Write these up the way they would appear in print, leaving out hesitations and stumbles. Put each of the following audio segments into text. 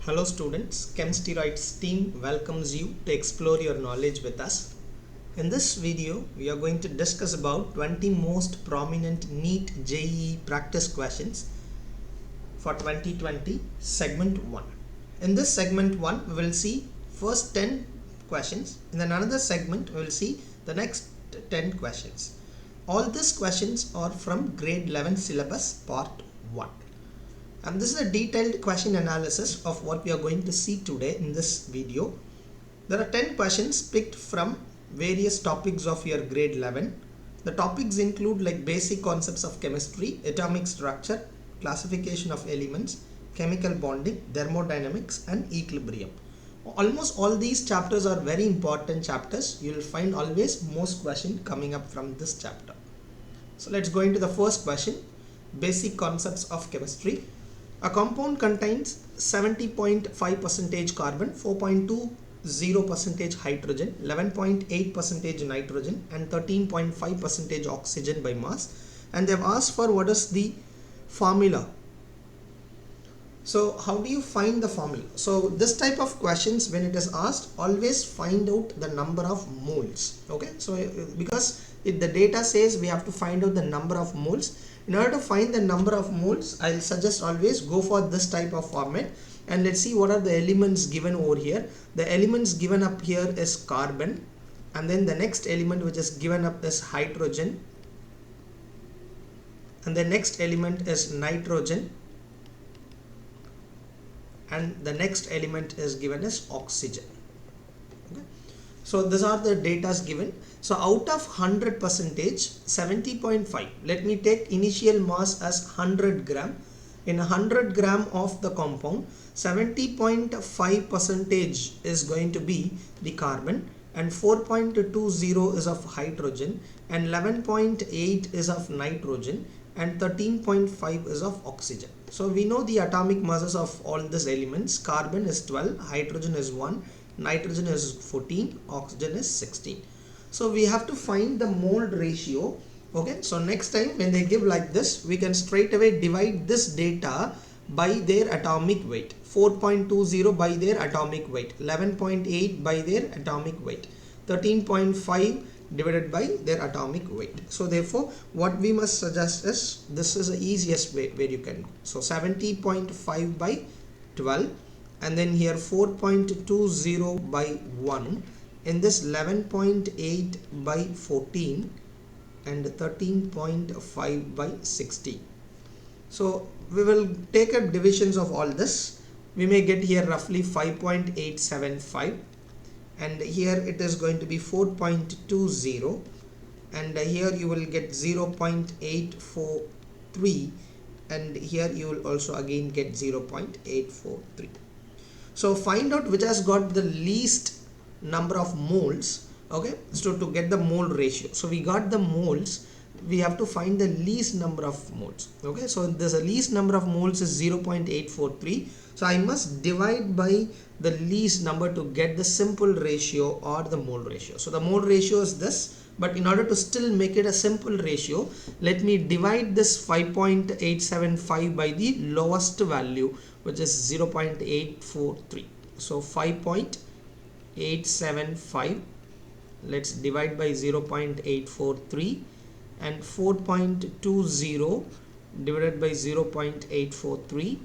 Hello students, Chemsteroids team welcomes you to explore your knowledge with us. In this video, we are going to discuss about 20 most prominent NEET JEE practice questions for 2020 segment 1. In this segment 1, we will see first 10 questions. In another segment, we will see the next 10 questions. All these questions are from grade 11 syllabus part 1. And this is a detailed question analysis of what we are going to see today in this video. There are 10 questions picked from various topics of your grade 11. The topics include like basic concepts of chemistry, atomic structure, classification of elements, chemical bonding, thermodynamics and equilibrium. Almost all these chapters are very important chapters. You will find always most questions coming up from this chapter. So let's go into the first question. Basic concepts of chemistry. A compound contains 70.5% carbon, 4.20% hydrogen, 11.8% nitrogen and 13.5% oxygen by mass, and they have asked for what is the formula. So how do you find the formula? So this type of questions, when it is asked, always find out the number of moles. Okay, so because if the data says we have to find out the number of moles, in order to find the number of moles, I'll suggest always go for this type of format. And let's see what are the elements given over here. The elements given up here is carbon, and then the next element which is given up is hydrogen, and the next element is nitrogen, and the next element is given as oxygen. Okay. So these are the data given. So out of 100%, 70.5, let me take initial mass as 100 gram. In 100 gram of the compound, 70.5% is going to be the carbon, and 4.20 is of hydrogen, and 11.8 is of nitrogen, and 13.5 is of oxygen. So we know the atomic masses of all these elements. Carbon is 12, hydrogen is 1, nitrogen is 14, oxygen is 16. So we have to find the mole ratio. Okay, so next time when they give like this, we can straight away divide this data by their atomic weight. 4.20 by their atomic weight, 11.8 by their atomic weight, 13.5 divided by their atomic weight. So therefore what we must suggest is, this is the easiest way where you can go. So 70.5 by 12, and then here 4.20 by 1, in this 11.8 by 14 and 13.5 by 16. So we will take up divisions of all this. We may get here roughly 5.875, and here it is going to be 4.20, and here you will get 0.843, and here you will also again get 0.843. So find out which has got the least number of moles. Okay, so to get the mole ratio, so we got the moles, we have to find the least number of moles. Okay, so there's a least number of moles is 0.843, so I must divide by the least number to get the simple ratio or the mole ratio. So the mole ratio is this, but in order to still make it a simple ratio, let me divide this 5.875 by the lowest value, which is 0.843. so 5.875, let's divide by 0.843, and 4.20 divided by 0.843,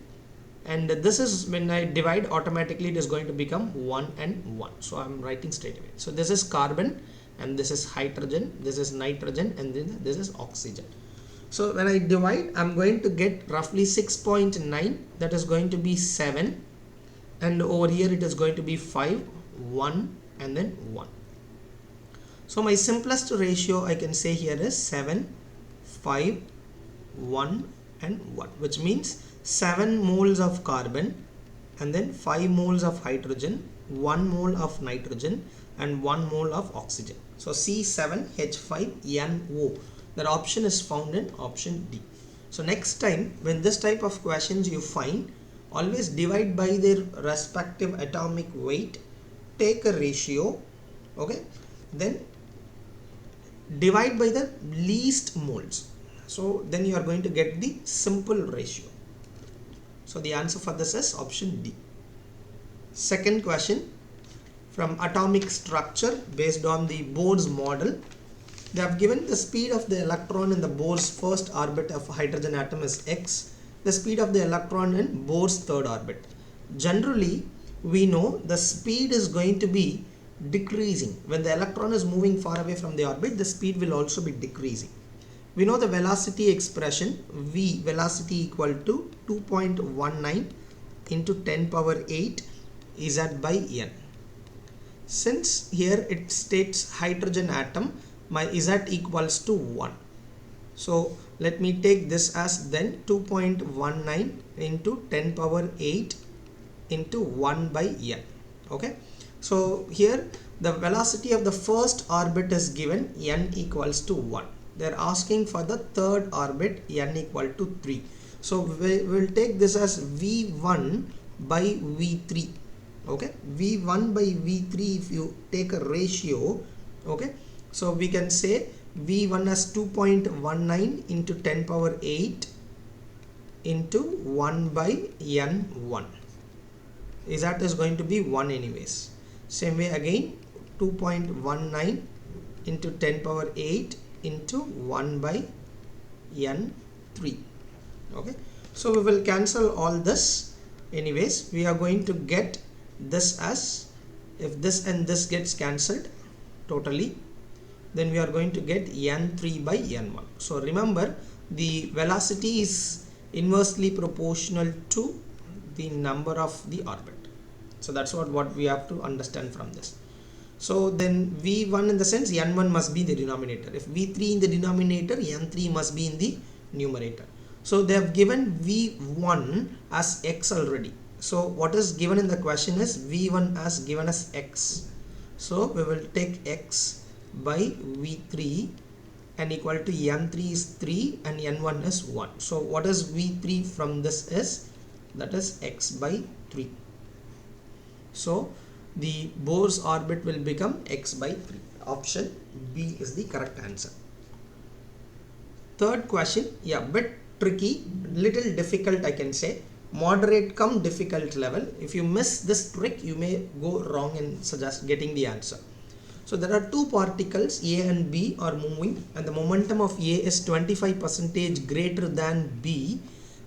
and this is when I divide, automatically it is going to become 1 and 1. So I'm writing straight away. So this is carbon, and this is hydrogen, this is nitrogen, and then this is oxygen. So when I divide, I'm going to get roughly 6.9, that is going to be 7, and over here it is going to be 5, 1 and then 1. So my simplest ratio I can say here is 7, 5, 1 and 1, which means 7 moles of carbon, and then 5 moles of hydrogen, 1 mole of nitrogen and 1 mole of oxygen. So C7H5NO. That option is found in option D. So next time when this type of questions you find, always divide by their respective atomic weight, take a ratio, okay, then divide by the least moles. So then you are going to get the simple ratio. So the answer for this is option D. Second question from atomic structure based on the Bohr's model. They have given the speed of the electron in the Bohr's first orbit of hydrogen atom is x, the speed of the electron in Bohr's third orbit. Generally, we know the speed is going to be decreasing. When the electron is moving far away from the orbit, the speed will also be decreasing. We know the velocity expression, v velocity equal to 2.19 into 10 power 8 z by n. Since here it states hydrogen atom, my z equals to 1. So let me take this as then 2.19 into 10 power 8 into 1 by n. Okay. So here the velocity of the first orbit is given, n equals to 1. They are asking for the third orbit, n equal to 3. So we will take this as v1 by v3. Okay, v1 by v3, if you take a ratio, okay, so we can say v1 as 2.19 into 10 power 8 into 1 by n1. That is going to be 1 anyways. Same way again, 2.19 into 10 power 8 into 1 by n3. Okay, so we will cancel all this anyways. We are going to get this as, if this and this gets cancelled totally, then we are going to get n3 by n1. So remember, the velocity is inversely proportional to the number of the orbit. So that's what we have to understand from this. So then v1 in the sense n1 must be the denominator. If v3 in the denominator, n3 must be in the numerator. So they have given v1 as x already. So what is given in the question is v1 as given as x. So we will take x by v3 and equal to n3 is 3 and n1 is 1. So what is v3 from this is, that is x by 3. So the Bohr's orbit will become x by 3. Option B is the correct answer. Third question, yeah, bit tricky, little difficult I can say. Moderate come difficult level. If you miss this trick, you may go wrong in getting the answer. So there are two particles, A and B, are moving and the momentum of A is 25% greater than B.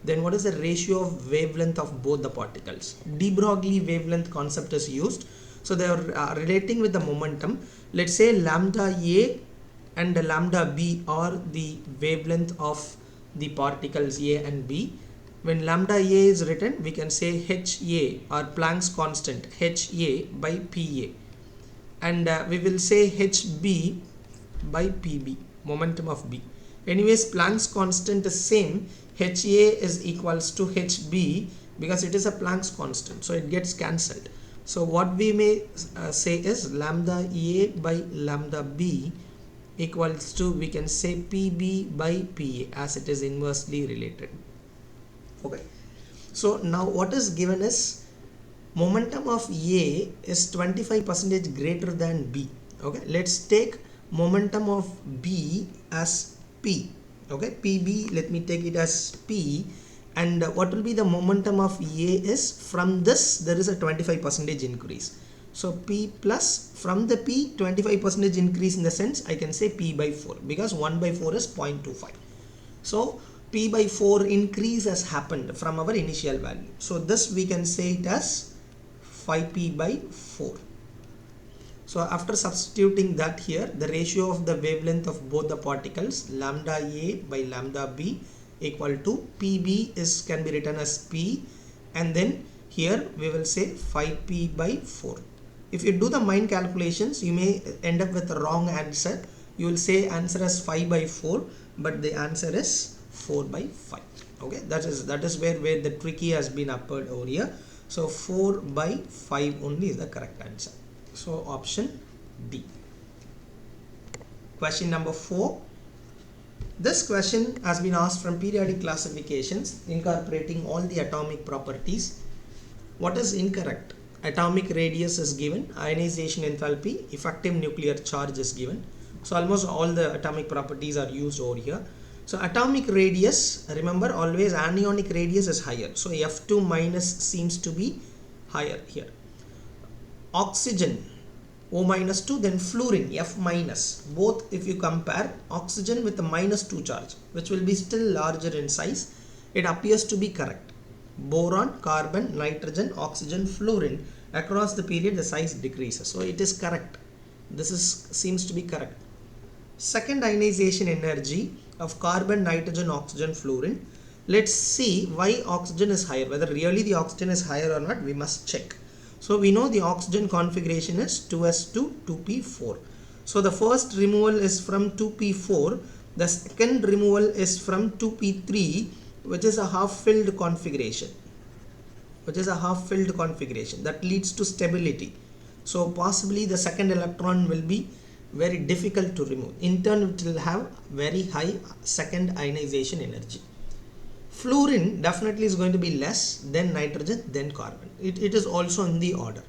Then what is the ratio of wavelength of both the particles? De Broglie wavelength concept is used. So they are relating with the momentum. Let's say lambda A and lambda B are the wavelength of the particles A and B. When lambda A is written, we can say HA or Planck's constant, HA by PA. And we will say HB by PB, momentum of B. Anyways, Planck's constant is same. HA is equals to HB because it is a Planck's constant. So it gets cancelled. So what we may say is lambda A by lambda B equals to, we can say PB by PA, as it is inversely related. Okay, so now what is given is momentum of A is 25% greater than B. Okay, let's take momentum of B as P. Okay, PB, let me take it as P, and what will be the momentum of A is, from this there is a 25% increase. So P plus, from the P 25% increase in the sense I can say P by 4 because 1 by 4 is 0.25. So P by 4 increase has happened from our initial value. So this we can say it as 5P by 4. So after substituting that here, the ratio of the wavelength of both the particles, lambda A by lambda B equal to PB is can be written as P, and then here we will say 5P by 4. If you do the mind calculations, you may end up with a wrong answer. You will say answer as 5 by 4, but the answer is 4 by 5. Okay, that is where the tricky has been applied over here. So 4 by 5 only is the correct answer. So option D. Question number 4. This question has been asked from periodic classifications incorporating all the atomic properties. What is incorrect? Atomic radius is given, ionization enthalpy, effective nuclear charge is given. So almost all the atomic properties are used over here. So atomic radius, remember always anionic radius is higher. So F2 minus seems to be higher here. Oxygen O minus 2, then fluorine F minus. Both, if you compare oxygen with a minus 2 charge, which will be still larger in size, it appears to be correct. Boron, carbon, nitrogen, oxygen, fluorine, across the period the size decreases. So it is correct. This seems to be correct. Second ionization energy of carbon, nitrogen, oxygen, fluorine. Let's see why oxygen is higher. Whether really the oxygen is higher or not, we must check. So we know the oxygen configuration is 2s2 2p4. So the first removal is from 2p4. The second removal is from 2p3, which is a half filled configuration. That leads to stability. So possibly the second electron will be very difficult to remove. In turn, it will have very high second ionization energy. Fluorine definitely is going to be less, then nitrogen, then carbon. It is also in the order.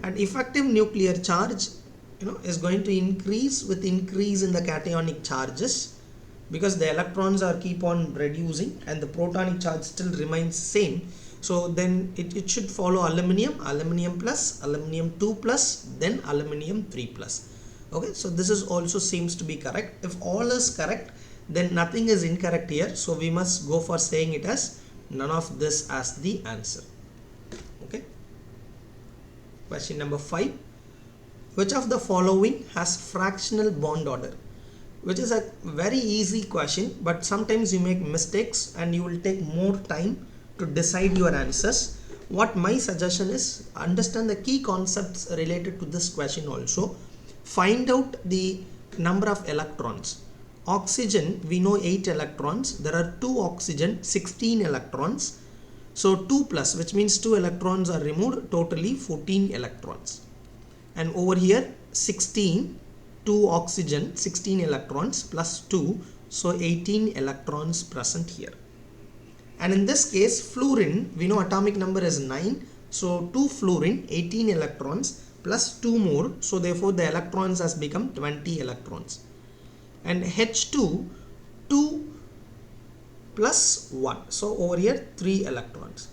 And effective nuclear charge, is going to increase with increase in the cationic charges, because the electrons are keep on reducing and the protonic charge still remains same. So then it should follow aluminium plus, aluminium 2 plus, then aluminium 3 plus. Okay, so this is also seems to be correct. If all is correct, then nothing is incorrect here. So we must go for saying it as none of this as the answer. Okay. Question number 5. Which of the following has fractional bond order? Which is a very easy question, but sometimes you make mistakes and you will take more time to decide your answers. What my suggestion is, understand the key concepts related to this question also. Find out the number of electrons. Oxygen, we know 8 electrons. There are 2 oxygen, 16 electrons. So 2 plus, which means 2 electrons are removed, totally 14 electrons. And over here 16, 2 oxygen, 16 electrons plus 2, so 18 electrons present here. And in this case, fluorine, we know atomic number is 9, so 2 fluorine, 18 electrons plus 2 more, so therefore the electrons has become 20 electrons. And H2, 2 plus 1, so over here 3 electrons.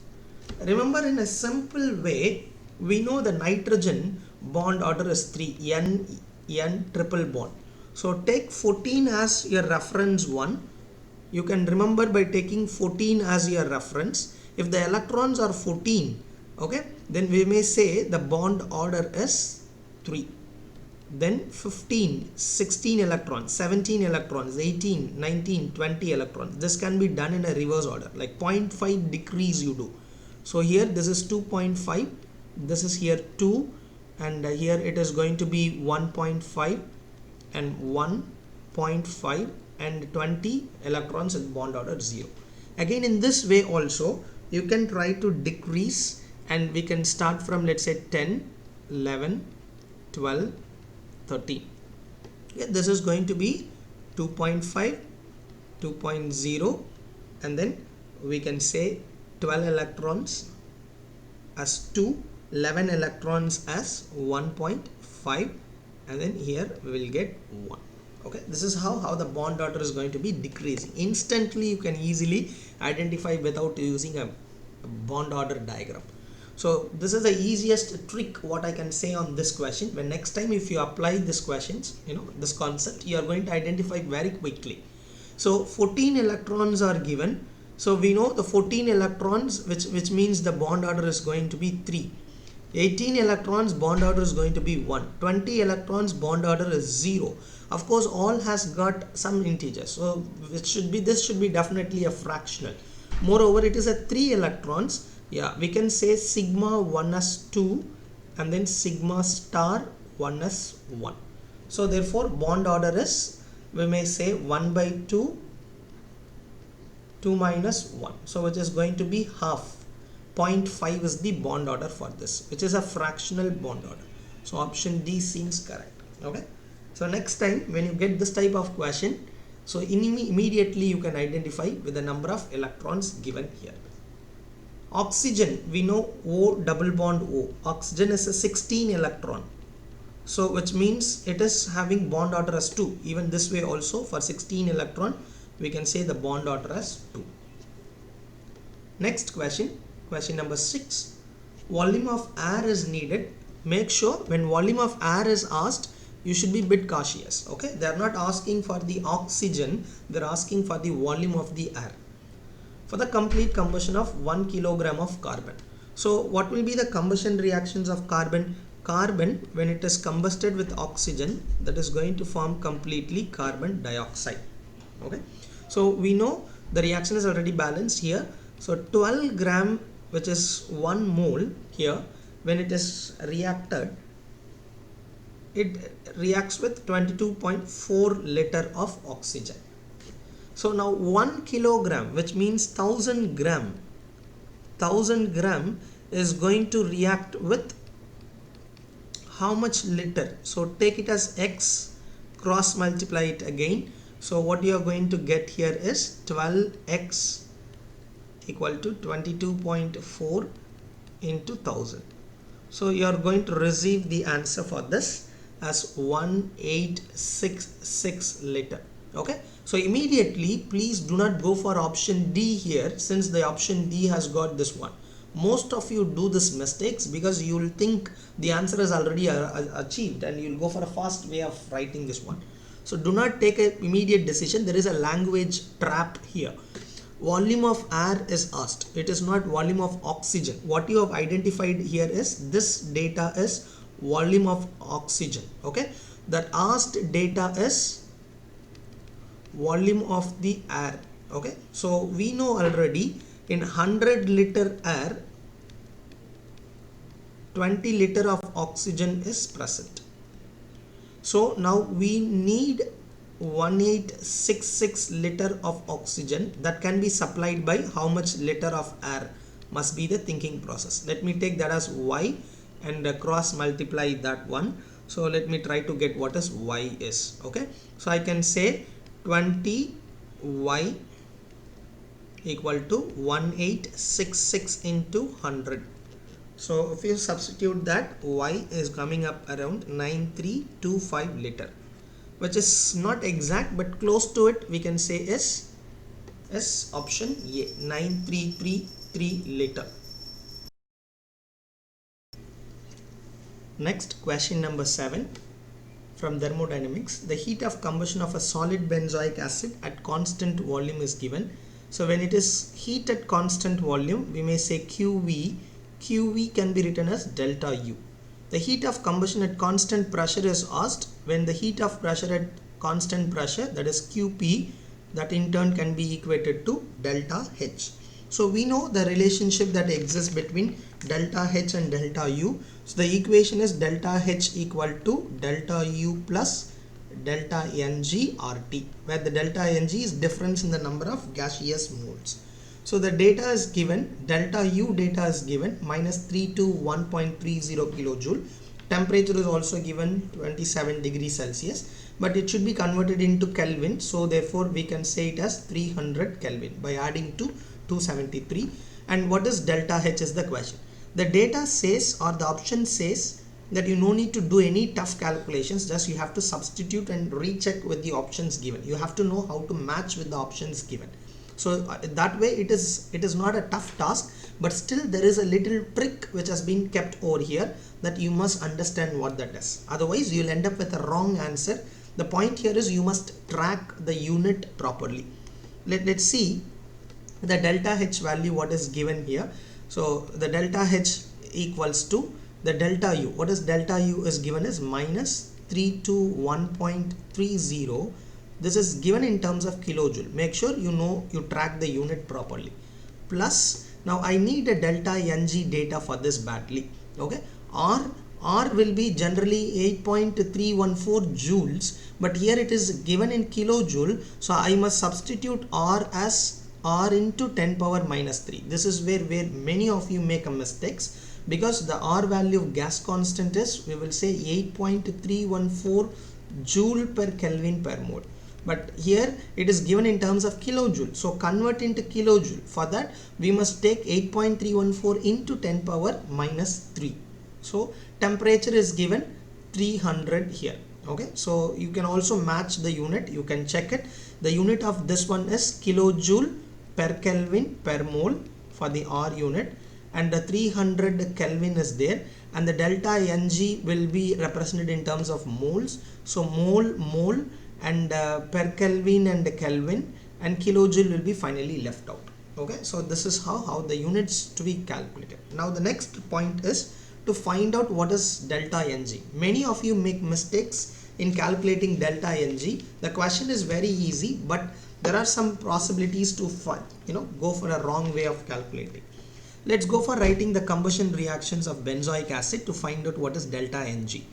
Remember, in a simple way, we know the nitrogen bond order is 3, N triple bond. So take 14 as your reference one. You can remember by taking 14 as your reference. If the electrons are 14, okay, then we may say the bond order is 3. Then 15, 16 electrons, 17 electrons, 18, 19, 20 electrons. This can be done in a reverse order, like 0.5 decrease you do. So here this is 2.5, this is here 2, and here it is going to be 1.5 and 1.5 and 20 electrons in bond order 0. Again, in this way also you can try to decrease, and we can start from, let's say, 10, 11, 12, 13. Yeah, this is going to be 2.5, 2.0, and then we can say 12 electrons as 2, 11 electrons as 1.5, and then here we will get 1. Okay, this is how the bond order is going to be decreasing. Instantly you can easily identify without using a bond order diagram. So this is the easiest trick what I can say on this question. When next time if you apply this questions, this concept, you are going to identify very quickly. So 14 electrons are given. So we know the 14 electrons, which means the bond order is going to be 3. 18 electrons, bond order is going to be 1. 20 electrons, bond order is 0. Of course, all has got some integers. So this should be definitely a fractional. Moreover, it is a 3 electrons. Yeah, we can say sigma 1s2 and then sigma star 1s1. So therefore bond order is, we may say 1 by 2, 2 minus 1. So which is going to be half. 0.5 is the bond order for this, which is a fractional bond order. So option D seems correct. Okay. So next time when you get this type of question, so immediately you can identify with the number of electrons given here. Oxygen, we know O double bond O. Oxygen is a 16 electron. So which means it is having bond order as 2. Even this way also for 16 electron, we can say the bond order as 2. Next question, question number 6. Volume of air is needed make sure when volume of air is asked, you should be a bit cautious. Okay, they are not asking for the oxygen, they are asking for the volume of the air for the complete combustion of 1 kilogram of carbon. So what will be the combustion reactions of carbon? Carbon, when it is combusted with oxygen, that is going to form completely carbon dioxide. Okay, so we know the reaction is already balanced here. So 12 gram, which is 1 mole here, when it is reacted, it reacts with 22.4 liter of oxygen. So now 1 kilogram, which means 1000 gram is going to react with how much liter? So take it as x, cross multiply it again. So what you are going to get here is 12x equal to 22.4 into 1000. So you are going to receive the answer for this as 1866 liter. Okay, so immediately please do not go for option D here, since the option D has got this one. Most of you do this mistakes because you will think the answer is already achieved and you will go for a fast way of writing this one. So do not take an immediate decision. There is a language trap here. Volume of air is asked. It is not volume of oxygen. What you have identified here is this data is volume of oxygen. Okay, that asked data is volume of the air. Okay, so we know already in 100 liter air, 20 liter of oxygen is present. So now we need 1866 liter of oxygen that can be supplied by how much liter of air must be the thinking process. Let me take that as y and cross multiply that one. So let me try to get what is y is. Okay, so I can say 20 y equal to 1866 into 100. So if you substitute that, y is coming up around 9325 liter, which is not exact but close to it. We can say is option A, 9333 liter. Next, question number 7 from thermodynamics. The heat of combustion of a solid benzoic acid at constant volume is given. So when it is heat at constant volume, we may say QV. QV can be written as delta U. The heat of combustion at constant pressure is asked. When the heat of pressure at constant pressure, that is QP, that in turn can be equated to delta H. So we know the relationship that exists between delta H and delta U. So the equation is delta H equal to delta U plus delta Ng RT, where the delta Ng is difference in the number of gaseous moles. So the data is given, delta U data is given, minus 321.30 kilojoule. Temperature is also given 27 degrees Celsius, but it should be converted into Kelvin. So therefore we can say it as 300 Kelvin by adding to 273. And what is delta H is the question. The data says, or the option says, that you no need to do any tough calculations, just you have to substitute and recheck with the options given. You have to know how to match with the options given. So that way it is not a tough task, but still there is a little trick which has been kept over here that you must understand what that is. Otherwise you will end up with a wrong answer. The point here is you must track the unit properly. Let's see the delta H value, what is given here. So the delta H equals to the delta U. What is delta U is given as minus 321.30. This is given in terms of kilojoule. Make sure you track the unit properly. Plus, now I need a delta Ng data for this badly. Okay, R will be generally 8.314 joules, but here it is given in kilojoule. So I must substitute R as R into 10 power minus 3. This is where many of you make a mistakes, because the R value of gas constant is, we will say 8.314 joule per Kelvin per mole. But here it is given in terms of kilojoule. So convert into kilojoule. For that we must take 8.314 into 10 power minus 3. So temperature is given 300 here. Okay, so you can also match the unit. You can check it. The unit of this one is kilojoule per Kelvin per mole for the R unit, and the 300 Kelvin is there, and the delta Ng will be represented in terms of moles. So mole and per Kelvin and Kelvin, and kilojoule will be finally left out. Okay, so this is how the units to be calculated. Now the next point is to find out what is delta Ng. Many of you make mistakes in calculating delta Ng. The question is very easy, but there are some possibilities to go for a wrong way of calculating. Let's go for writing the combustion reactions of benzoic acid to find out what is delta Ng.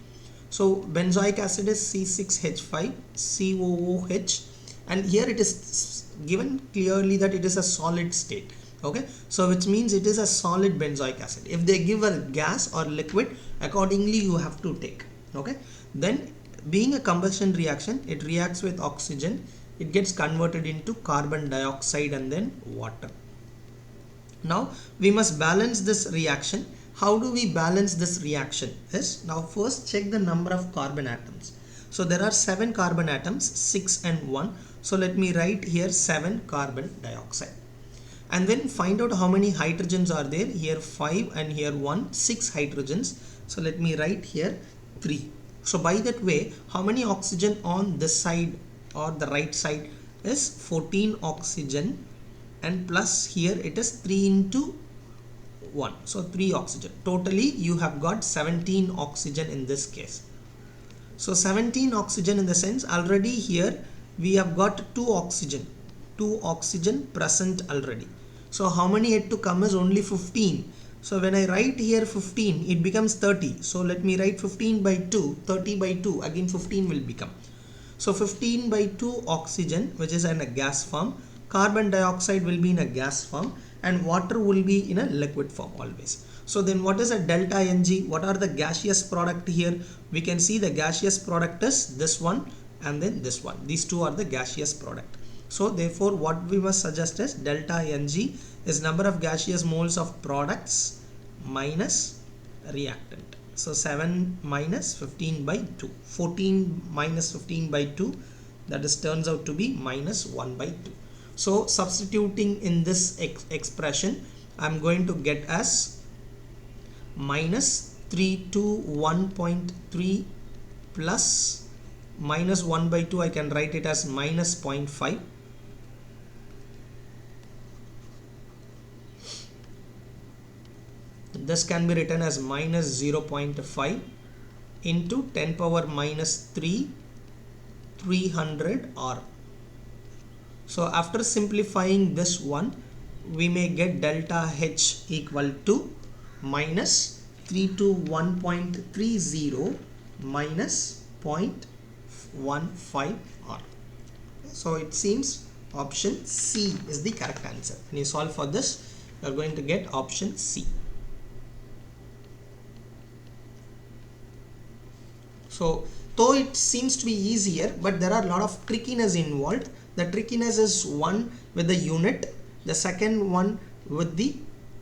So benzoic acid is C6H5 COOH, and here it is given clearly that it is a solid state. Okay, so which means it is a solid benzoic acid. If they give a gas or liquid, accordingly you have to take. Okay, then being a combustion reaction, it reacts with oxygen, it gets converted into carbon dioxide and then water. Now we must balance this reaction. How do we balance this reaction? Is now first check the number of carbon atoms. So there are 7 carbon atoms, 6 and 1. So let me write here 7 carbon dioxide. And then find out how many hydrogens are there. Here 5 and here 1, 6 hydrogens. So let me write here 3. So by that way, how many oxygen on this side or the right side is 14 oxygen, and plus here it is 3 into 1. So 3 oxygen. Totally you have got 17 oxygen in this case. So 17 oxygen in the sense already here we have got 2 oxygen present already. So how many yet to come is only 15. So when I write here 15, it becomes 30. So let me write 15 by 2, 30 by 2, again 15 will become. So 15 by 2 oxygen, which is in a gas form, carbon dioxide will be in a gas form, and water will be in a liquid form always. So then what is a delta Ng? What are the gaseous product here? We can see the gaseous product is this one and then this one. These two are the gaseous product. So therefore what we must suggest is delta Ng is number of gaseous moles of products minus reactant. So 7 minus 15 by 2. 14 minus 15 by 2, that is turns out to be minus 1 by 2. So substituting in this expression, I am going to get as minus 321.3 plus minus 1 by 2, I can write it as minus 0.5. This can be written as minus 0.5 into 10 power minus 3, 300 R. So after simplifying this one, we may get delta H equal to minus 321.30 minus 0.15 R. So it seems option C is the correct answer. When you solve for this, you are going to get option C. So though it seems to be easier, but there are a lot of trickiness involved. The trickiness is one with the unit, the second one with the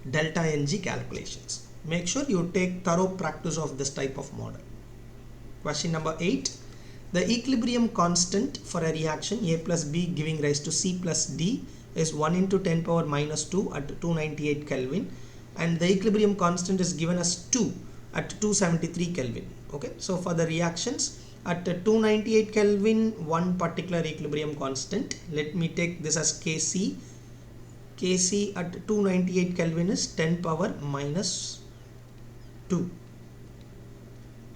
delta Ng calculations. Make sure you take thorough practice of this type of model. Question number 8. The equilibrium constant for a reaction A plus B giving rise to C plus D is 1 into 10 power minus 2 at 298 Kelvin, and the equilibrium constant is given as 2 at 273 Kelvin. Okay, so for the reactions at 298 Kelvin, one particular equilibrium constant, let me take this as Kc. Kc at 298 Kelvin is 10 power minus 2.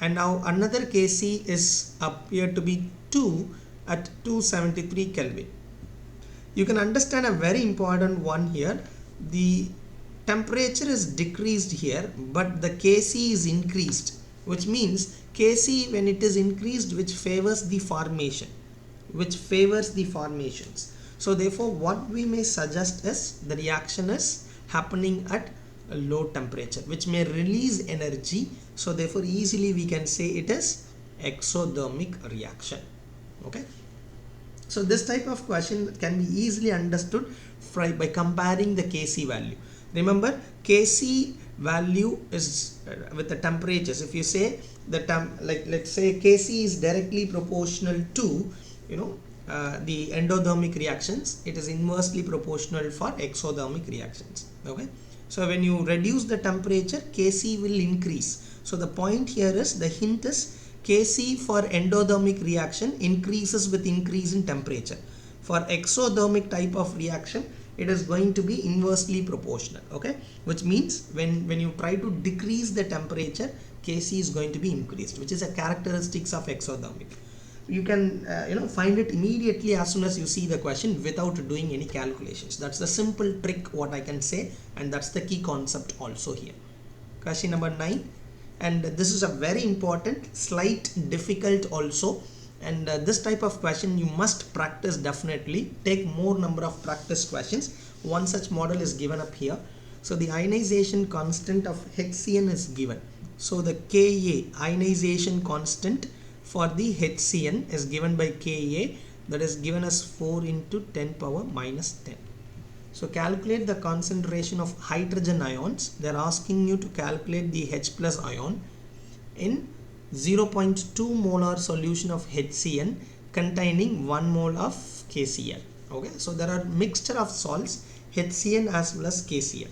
And now another Kc is appeared to be 2 at 273 Kelvin. You can understand a very important one here. The temperature is decreased here, but the Kc is increased, which means Kc, when it is increased, which favors the formation, So therefore what we may suggest is the reaction is happening at a low temperature, which may release energy. So therefore easily we can say it is exothermic reaction. Okay, so this type of question can be easily understood by comparing the Kc value. Remember, Kc value is with the temperatures. If you say the let's say Kc is directly proportional to the endothermic reactions, it is inversely proportional for exothermic reactions. Okay, So when you reduce the temperature, Kc will increase. So the point here is, the hint is, Kc for endothermic reaction increases with increase in temperature. For exothermic type of reaction, it is going to be inversely proportional, okay, which means when you try to decrease the temperature, Kc is going to be increased, which is a characteristics of exothermic. You can find it immediately as soon as you see the question without doing any calculations. That's the simple trick what I can say, and that's the key concept also here. Question number 9, and this is a very important, slight difficult also, and this type of question you must practice definitely. Take more number of practice questions. One such model is given up here. So the ionization constant of HCN is given. So the Ka, ionization constant for the HCN, is given by Ka, that is given as 4 into 10 power minus 10. So calculate the concentration of hydrogen ions. They are asking you to calculate the H plus ion in 0.2 molar solution of HCN containing 1 mole of KCl. Okay, so there are mixture of salts, HCN as well as KCl.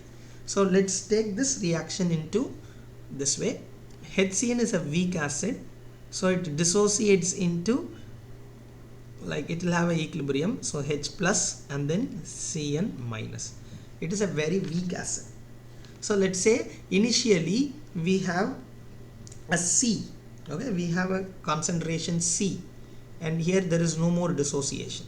So let's take this reaction into this way. HCN is a weak acid, so it dissociates into, like, it will have an equilibrium, so H plus and then Cn minus. It is a very weak acid. So let's say initially we have a C, okay, we have a concentration C, and here there is no more dissociation.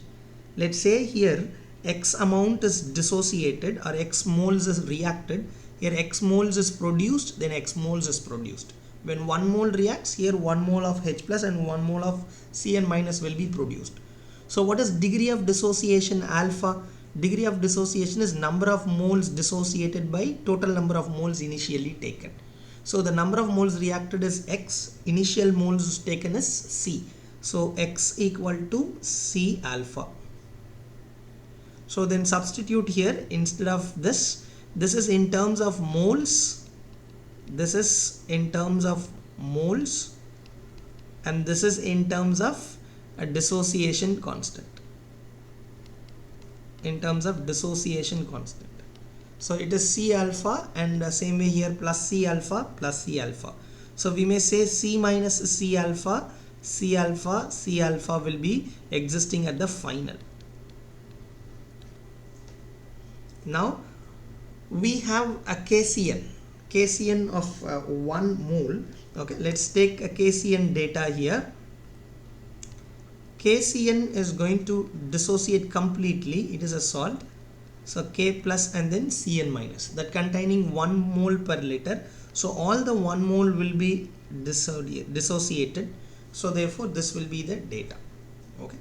Let's say here X amount is dissociated or X moles is reacted. Here X moles is produced, then X moles is produced. When 1 mole reacts, here 1 mole of H plus and 1 mole of Cn minus will be produced. So what is degree of dissociation? Alpha. Degree of dissociation is number of moles dissociated by total number of moles initially taken. So the number of moles reacted is X, initial moles taken is C. So X equal to C alpha. So then substitute here, instead of this is in terms of moles, this is in terms of moles, and this is in terms of a dissociation constant. In terms of dissociation constant. So it is C alpha, and same way here plus C alpha plus C alpha. So we may say C minus C alpha, C alpha, C alpha will be existing at the final. Now we have a KCN of 1 mole. Okay, let's take a KCN data here. KCN is going to dissociate completely. It is a salt. So K plus and then Cn minus, that containing 1 mole per liter. So all the 1 mole will be dissociated. So therefore this will be the data. Okay.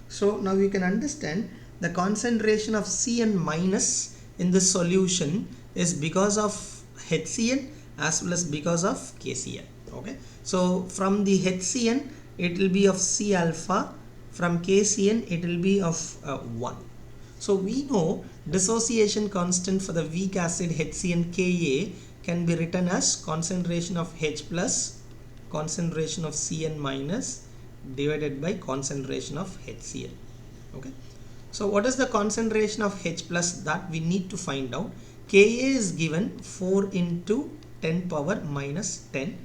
So now you can understand the concentration of Cn minus in this solution is because of HCN as well as because of KCl. Okay. So from the HCN it will be of C alpha, from KCN it will be of 1. So we know dissociation constant for the weak acid HCN Ka can be written as concentration of H plus concentration of Cn minus divided by concentration of HCl. Okay. So what is the concentration of H plus? That we need to find out. Ka is given 4 into 10 power minus 10,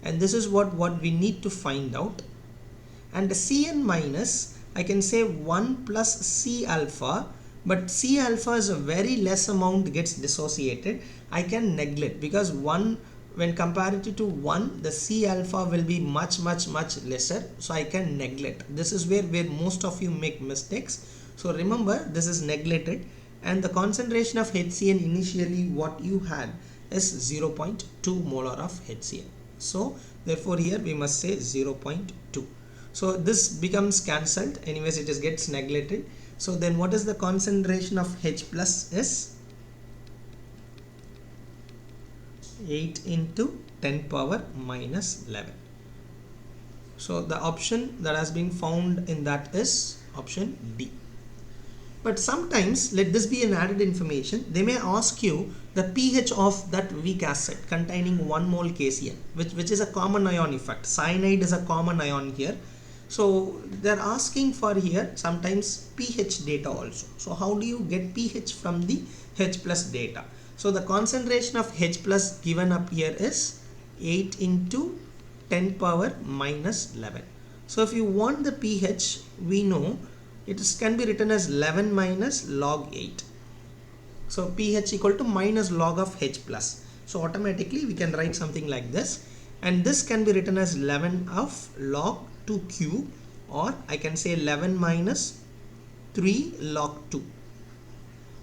and this is what we need to find out. And the Cn minus, I can say 1 plus C alpha, but C alpha is a very less amount gets dissociated. I can neglect, because 1, when comparative to 1, the C alpha will be much lesser, so I can neglect. This is where most of you make mistakes. So remember, this is neglected, and the concentration of HCN initially what you had is 0.2 molar of HCN. So therefore here we must say 0.2. So this becomes cancelled, anyways it gets neglected. So then what is the concentration of H plus is 8 into 10 power minus 11. So the option that has been found in that is option D. But sometimes, let this be an added information, they may ask you the pH of that weak acid containing 1 mole KCl, which is a common ion effect. Cyanide is a common ion here. So they are asking for here sometimes pH data also. So how do you get pH from the H plus data? So the concentration of H plus given up here is 8 into 10 power minus 11. So if you want the pH, we know it can be written as 11 minus log 8. So pH equal to minus log of H plus. So automatically we can write something like this, and this can be written as 11 of log 2 cube, or I can say 11 minus 3 log 2.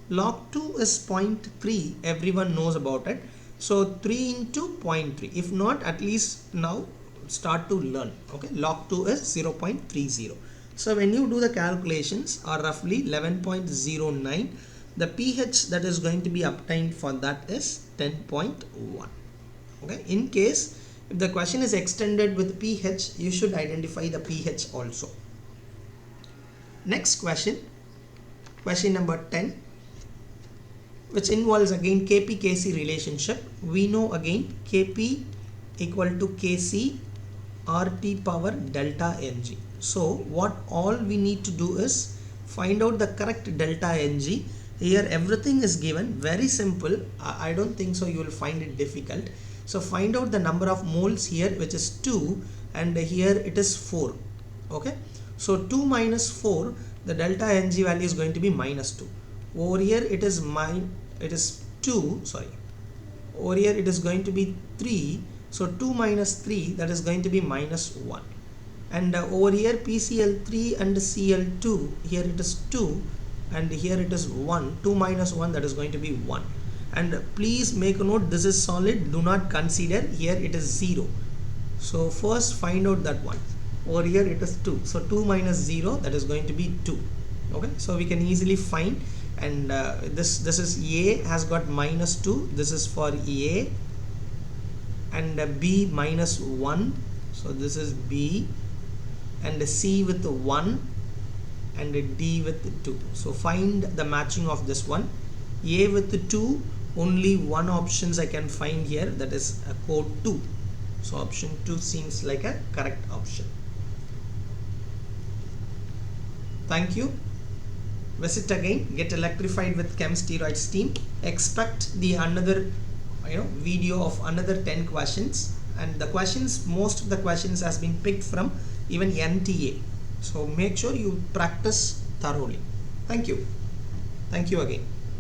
Log 2 is 0.3, everyone knows about it. So 3 into 0.3. If not, at least now start to learn. Okay, log 2 is 0.30. So when you do the calculations are roughly 11.09. The pH that is going to be obtained for that is 10.1. Okay, in case if the question is extended with pH, you should identify the pH also. Next question, question number 10, which involves again Kp-Kc relationship. We know again Kp equal to Kc RT power delta Ng. So what all we need to do is find out the correct delta Ng. Here everything is given, very simple. I don't think so you will find it difficult. So find out the number of moles here, which is 2, and here it is 4. Okay, so 2 minus 4, the delta Ng value is going to be minus 2. Over here it is 2, sorry, over here it is going to be 3. So 2 minus 3, that is going to be minus 1. And over here PCl3 and Cl2, here it is 2, and here it is 1. 2 minus 1, that is going to be 1. And please make a note, this is solid, do not consider, here it is 0. So first find out that one. Over here it is 2, so 2 minus 0, that is going to be 2. Okay, so we can easily find, and this is A has got minus 2, this is for A, and B minus 1, so this is B, and C with 1, and D with 2. So find the matching of this one. A with 2, only one options I can find here, that is a code 2. So option 2 seems like a correct option. Thank you. Visit again, get electrified with Chem Steroids team. Expect the another video of another 10 questions, and the questions, most of the questions has been picked from even NTA. So make sure you practice thoroughly. Thank you. Thank you again.